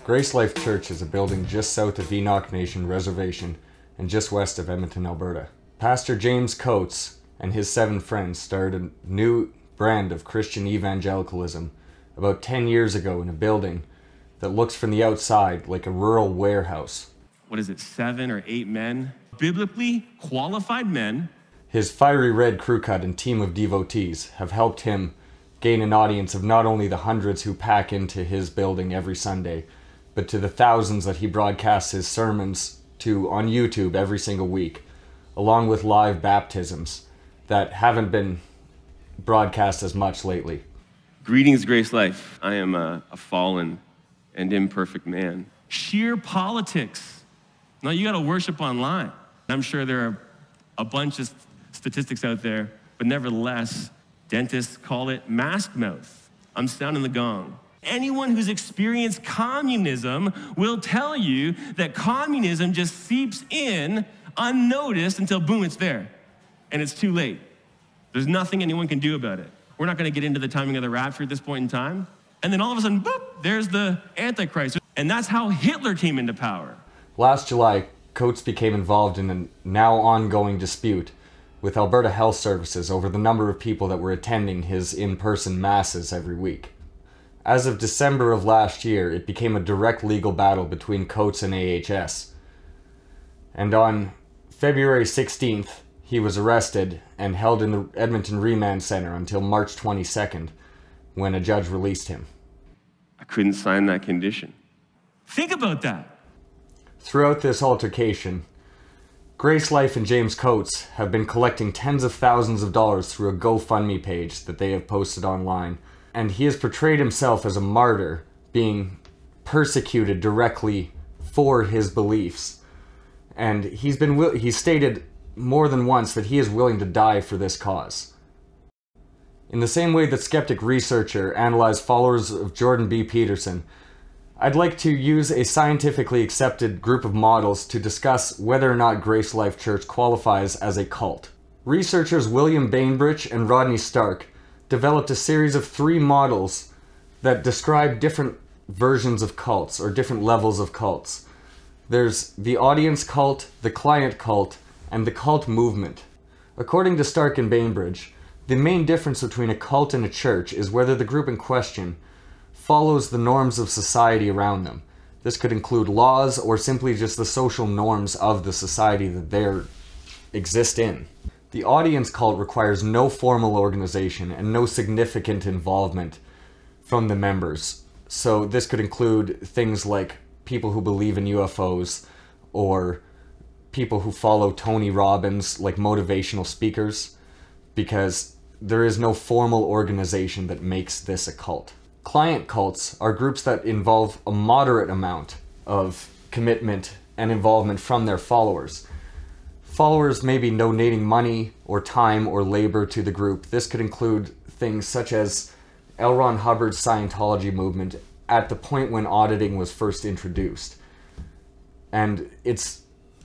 Gracelife Church is a building just south of Enoch Nation Reservation and just west of Edmonton, Alberta. Pastor James Coates and his 7 friends started a new brand of Christian evangelicalism about 10 years ago in a building that looks from the outside like a rural warehouse. What is it, 7 or 8 men? Biblically qualified men. His fiery red crew cut and team of devotees have helped him gain an audience of not only the hundreds who pack into his building every Sunday, but to the thousands that he broadcasts his sermons to on YouTube every single week, along with live baptisms that haven't been broadcast as much lately. Greetings, Gracelife. I am a fallen and imperfect man. Sheer politics. Now you gotta worship online. I'm sure there are a bunch of statistics out there, but nevertheless, dentists call it mask mouth. I'm sounding the gong. Anyone who's experienced communism will tell you that communism just seeps in unnoticed until boom, it's there. And it's too late. There's nothing anyone can do about it. We're not gonna get into the timing of the rapture at this point in time. And then all of a sudden, boop, there's the Antichrist. And that's how Hitler came into power. Last July, Coates became involved in a now ongoing dispute with Alberta Health Services over the number of people that were attending his in-person masses every week. As of December of last year, it became a direct legal battle between Coates and AHS. And on February 16th, he was arrested and held in the Edmonton Remand Center until March 22nd, when a judge released him. I couldn't sign that condition. Think about that. Throughout this altercation, Gracelife and James Coates have been collecting tens of thousands of dollars through a GoFundMe page that they have posted online. And he has portrayed himself as a martyr, being persecuted directly for his beliefs. And he's stated more than once that he is willing to die for this cause. In the same way that skeptic researcher analyzed followers of Jordan B. Peterson, I'd like to use a scientifically accepted group of models to discuss whether or not Gracelife Church qualifies as a cult. Researchers William Bainbridge and Rodney Stark developed a series of 3 models that describe different versions of cults, or different levels of cults. There's the audience cult, the client cult, and the cult movement. According to Stark and Bainbridge, the main difference between a cult and a church is whether the group in question follows the norms of society around them. This could include laws or simply just the social norms of the society that they exist in. The audience cult requires no formal organization and no significant involvement from the members. So this could include things like people who believe in UFOs or people who follow Tony Robbins, like motivational speakers, because there is no formal organization that makes this a cult. Client cults are groups that involve a moderate amount of commitment and involvement from their followers. Followers may be donating money or time or labor to the group. This could include things such as L. Ron Hubbard's Scientology movement at the point when auditing was first introduced. And it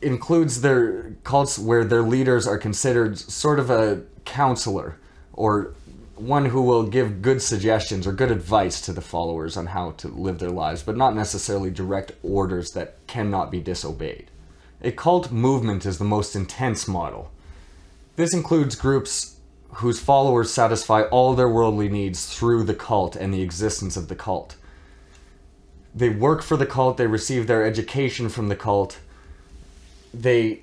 includes their cults where their leaders are considered sort of a counselor, or one who will give good suggestions or good advice to the followers on how to live their lives, but not necessarily direct orders that cannot be disobeyed. A cult movement is the most intense model. This includes groups whose followers satisfy all their worldly needs through the cult and the existence of the cult. They work for the cult, they receive their education from the cult, they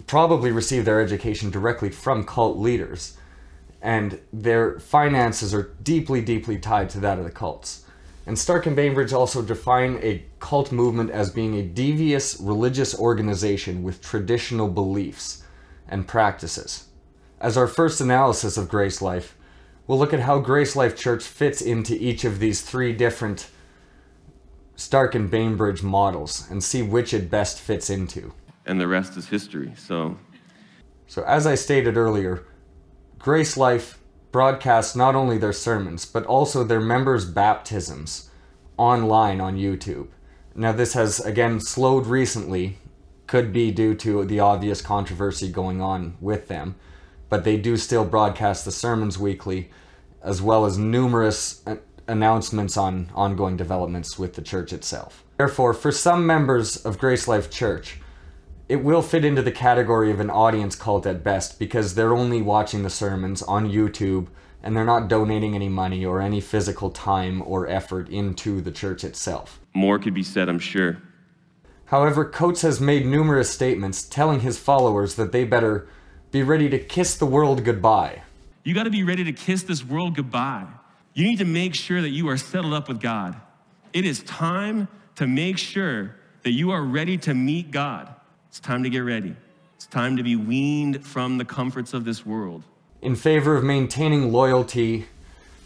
probably receive their education directly from cult leaders, and their finances are deeply, deeply tied to that of the cults. And Stark and Bainbridge also define a cult movement as being a devious religious organization with traditional beliefs and practices. As our first analysis of Gracelife, we'll look at how Gracelife Church fits into each of these 3 different Stark and Bainbridge models and see which it best fits into. And the rest is history, So as I stated earlier, Gracelife broadcasts not only their sermons, but also their members' baptisms online on YouTube. Now this has, again, slowed recently, could be due to the obvious controversy going on with them, but they do still broadcast the sermons weekly, as well as numerous announcements on ongoing developments with the church itself. Therefore, for some members of Gracelife Church, it will fit into the category of an audience cult at best, because they're only watching the sermons on YouTube and they're not donating any money or any physical time or effort into the church itself. More could be said, I'm sure. However, Coates has made numerous statements telling his followers that they better be ready to kiss the world goodbye. You got to be ready to kiss this world goodbye. You need to make sure that you are settled up with God. It is time to make sure that you are ready to meet God. It's time to get ready. It's time to be weaned from the comforts of this world. In favor of maintaining loyalty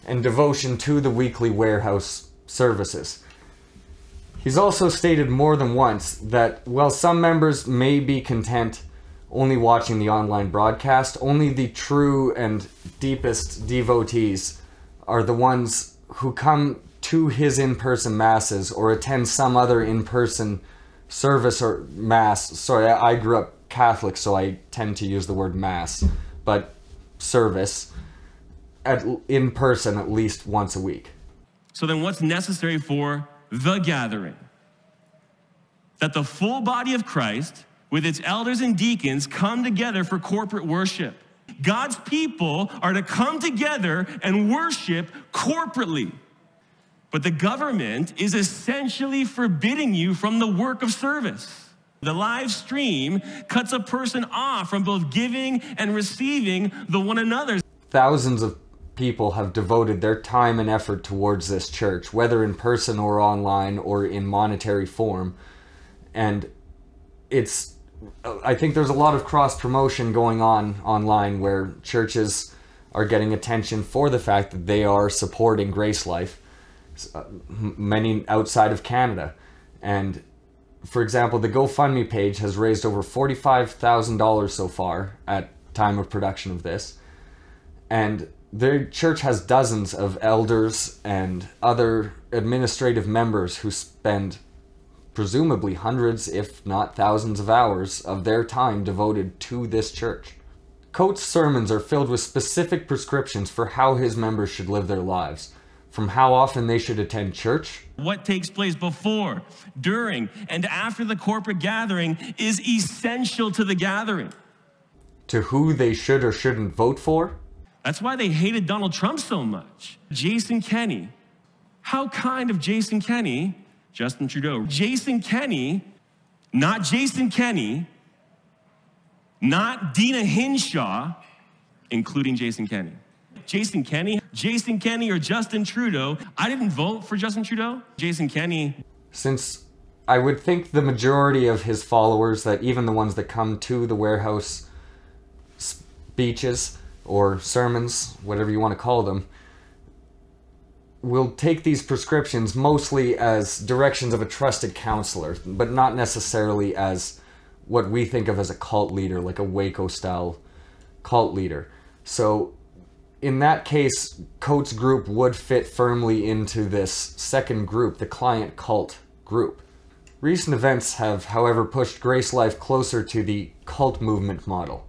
and devotion to the weekly warehouse services. He's also stated more than once that while some members may be content only watching the online broadcast, only the true and deepest devotees are the ones who come to his in-person masses or attend some other in-person service or mass. Sorry, I grew up Catholic, so I tend to use the word mass, but service in person at least once a week. So then what's necessary for the gathering? That the full body of Christ, with its elders and deacons, come together for corporate worship. God's people are to come together and worship corporately. But the government is essentially forbidding you from the work of service. The live stream cuts a person off from both giving and receiving the one another. Thousands of people have devoted their time and effort towards this church, whether in person or online or in monetary form. And I think there's a lot of cross-promotion going on online where churches are getting attention for the fact that they are supporting Gracelife, many outside of Canada. And for example, the GoFundMe page has raised over $45,000 so far at time of production of this. And their church has dozens of elders and other administrative members who spend presumably hundreds, if not thousands of hours of their time devoted to this church. Coates' sermons are filled with specific prescriptions for how his members should live their lives, from how often they should attend church. What takes place before, during, and after the corporate gathering is essential to the gathering. To who they should or shouldn't vote for. That's why they hated Donald Trump so much. Jason Kenney. How kind of Jason Kenney, Justin Trudeau. Jason Kenney, not Jason Kenney, not Dina Hinshaw, including Jason Kenney. Jason Kenney or Justin Trudeau. I didn't vote for Justin Trudeau. Jason Kenney. Since I would think the majority of his followers, that even the ones that come to the warehouse speeches or sermons, whatever you want to call them, will take these prescriptions mostly as directions of a trusted counselor, but not necessarily as what we think of as a cult leader, like a Waco-style cult leader. So in that case, Coates' group would fit firmly into this second group, the client cult group. Recent events have, however, pushed Gracelife closer to the cult movement model,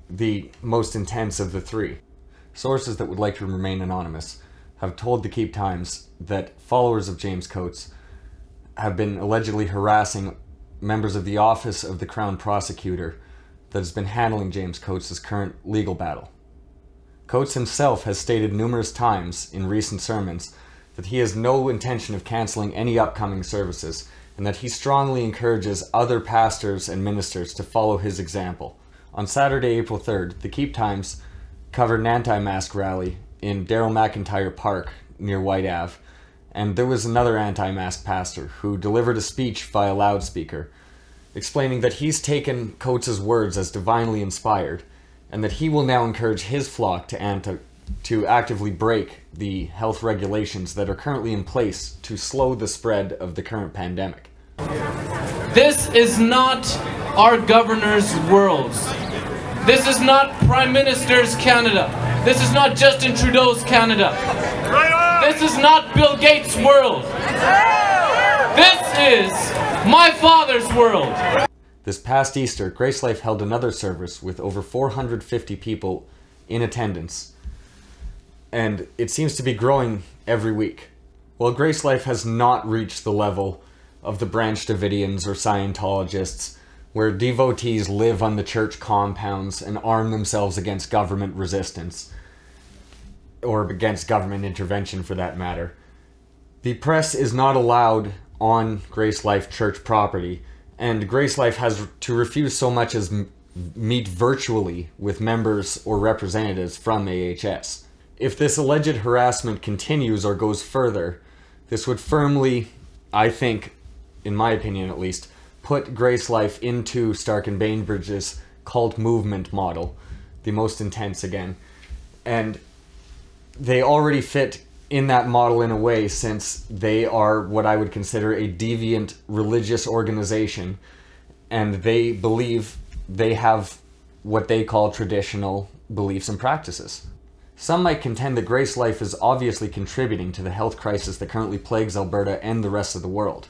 the most intense of the three. Sources that would like to remain anonymous have told the Keep Times that followers of James Coates have been allegedly harassing members of the Office of the Crown Prosecutor that has been handling James Coates' current legal battle. Coates himself has stated numerous times in recent sermons that he has no intention of canceling any upcoming services, and that he strongly encourages other pastors and ministers to follow his example. On Saturday, April 3rd, the Keep Times covered an anti-mask rally in Daryl McIntyre Park near White Ave, and there was another anti-mask pastor who delivered a speech via loudspeaker, explaining that he's taken Coates' words as divinely inspired, and that he will now encourage his flock to actively break the health regulations that are currently in place to slow the spread of the current pandemic. This is not our governor's world. This is not Prime Minister's Canada. This is not Justin Trudeau's Canada. This is not Bill Gates' world. This is my father's world. This past Easter, Gracelife held another service with over 450 people in attendance. and it seems to be growing every week. While Gracelife has not reached the level of the Branch Davidians or Scientologists, where devotees live on the church compounds and arm themselves against government resistance, or against government intervention for that matter, the press is not allowed on Gracelife Church property, and Gracelife has to refuse so much as meet virtually with members or representatives from AHS. If this alleged harassment continues or goes further, this would firmly, I think, in my opinion at least, put Gracelife into Stark and Bainbridge's cult movement model, the most intense again. And they already fit in that model in a way, since they are what I would consider a deviant religious organization, and they believe they have what they call traditional beliefs and practices. Some might contend that Gracelife is obviously contributing to the health crisis that currently plagues Alberta and the rest of the world.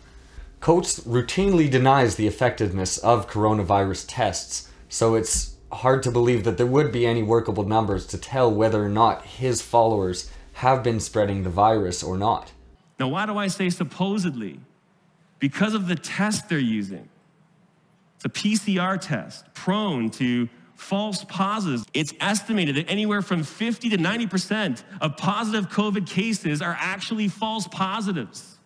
Coates routinely denies the effectiveness of coronavirus tests, so it's hard to believe that there would be any workable numbers to tell whether or not his followers have been spreading the virus or not. Now, why do I say supposedly? Because of the test they're using. It's a PCR test, prone to false positives. It's estimated that anywhere from 50 to 90% of positive COVID cases are actually false positives.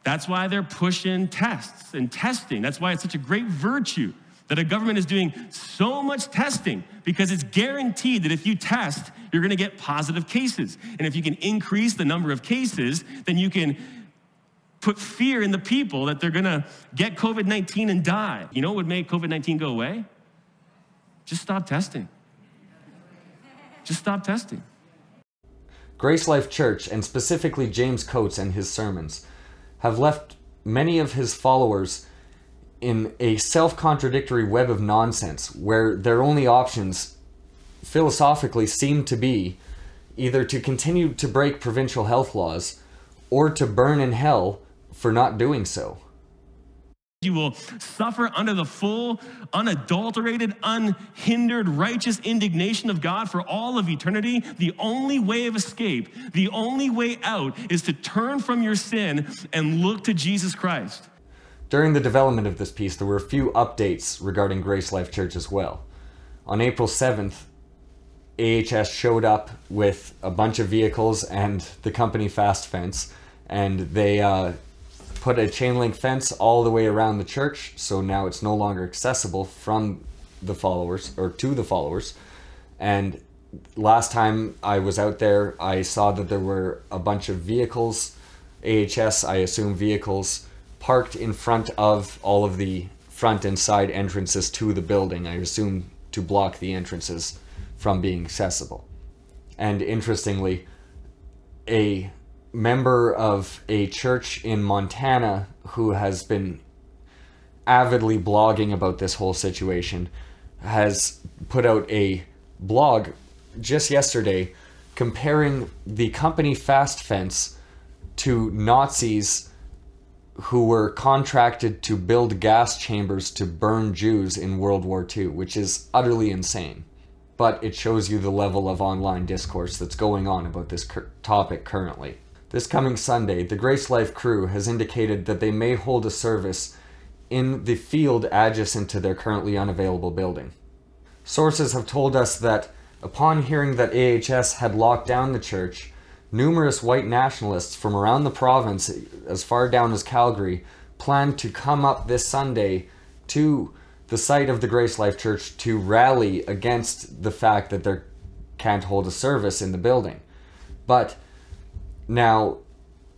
That's why they're pushing tests and testing. That's why it's such a great virtue that a government is doing so much testing, because it's guaranteed that if you test, you're gonna get positive cases. And if you can increase the number of cases, then you can put fear in the people that they're gonna get COVID-19 and die. You know what would make COVID-19 go away? Just stop testing. Just stop testing. Gracelife Church, and specifically James Coates and his sermons, have left many of his followers in a self-contradictory web of nonsense, where their only options philosophically seem to be either to continue to break provincial health laws or to burn in hell for not doing so. You will suffer under the full, unadulterated, unhindered, righteous indignation of God for all of eternity. The only way of escape, the only way out, is to turn from your sin and look to Jesus Christ. During the development of this piece, there were a few updates regarding Gracelife Church as well. On April 7th, AHS showed up with a bunch of vehicles and the company Fast Fence, and they put a chain link fence all the way around the church, so now it's no longer accessible from the followers, or to the followers. And last time I was out there, I saw that there were a bunch of vehicles, AHS, I assume vehicles, parked in front of all of the front and side entrances to the building, I assume to block the entrances from being accessible. And interestingly, a member of a church in Montana who has been avidly blogging about this whole situation has put out a blog just yesterday comparing the company Fast Fence to Nazis who were contracted to build gas chambers to burn Jews in World War II, which is utterly insane. But it shows you the level of online discourse that's going on about this topic currently. This coming Sunday, the Gracelife crew has indicated that they may hold a service in the field adjacent to their currently unavailable building. Sources have told us that upon hearing that AHS had locked down the church, numerous white nationalists from around the province, as far down as Calgary, planned to come up this Sunday to the site of the Gracelife Church to rally against the fact that they can't hold a service in the building. But now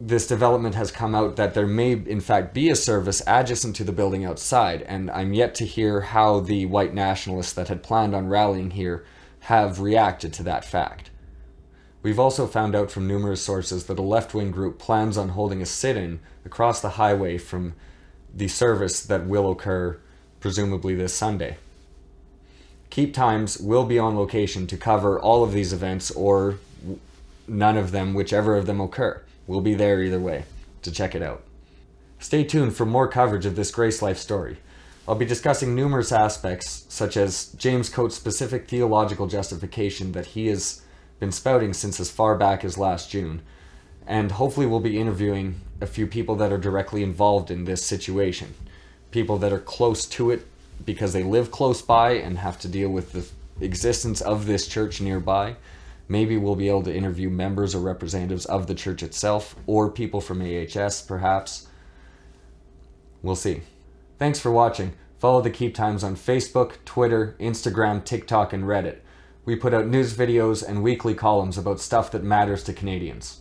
this development has come out that there may in fact be a service adjacent to the building outside, and I'm yet to hear how the white nationalists that had planned on rallying here have reacted to that fact. We've also found out from numerous sources that a left-wing group plans on holding a sit-in across the highway from the service that will occur presumably this Sunday. Keep Times will be on location to cover all of these events, or none of them, whichever of them occur. We'll be there either way to check it out. Stay tuned for more coverage of this Gracelife story. I'll be discussing numerous aspects, such as James Coates' specific theological justification that he is been spouting since as far back as last June. And hopefully we'll be interviewing a few people that are directly involved in this situation. People that are close to it because they live close by and have to deal with the existence of this church nearby. Maybe we'll be able to interview members or representatives of the church itself, or people from AHS perhaps. We'll see. Thanks for watching. Follow the Keep Times on Facebook, Twitter, Instagram, TikTok, and Reddit. We put out news videos and weekly columns about stuff that matters to Canadians.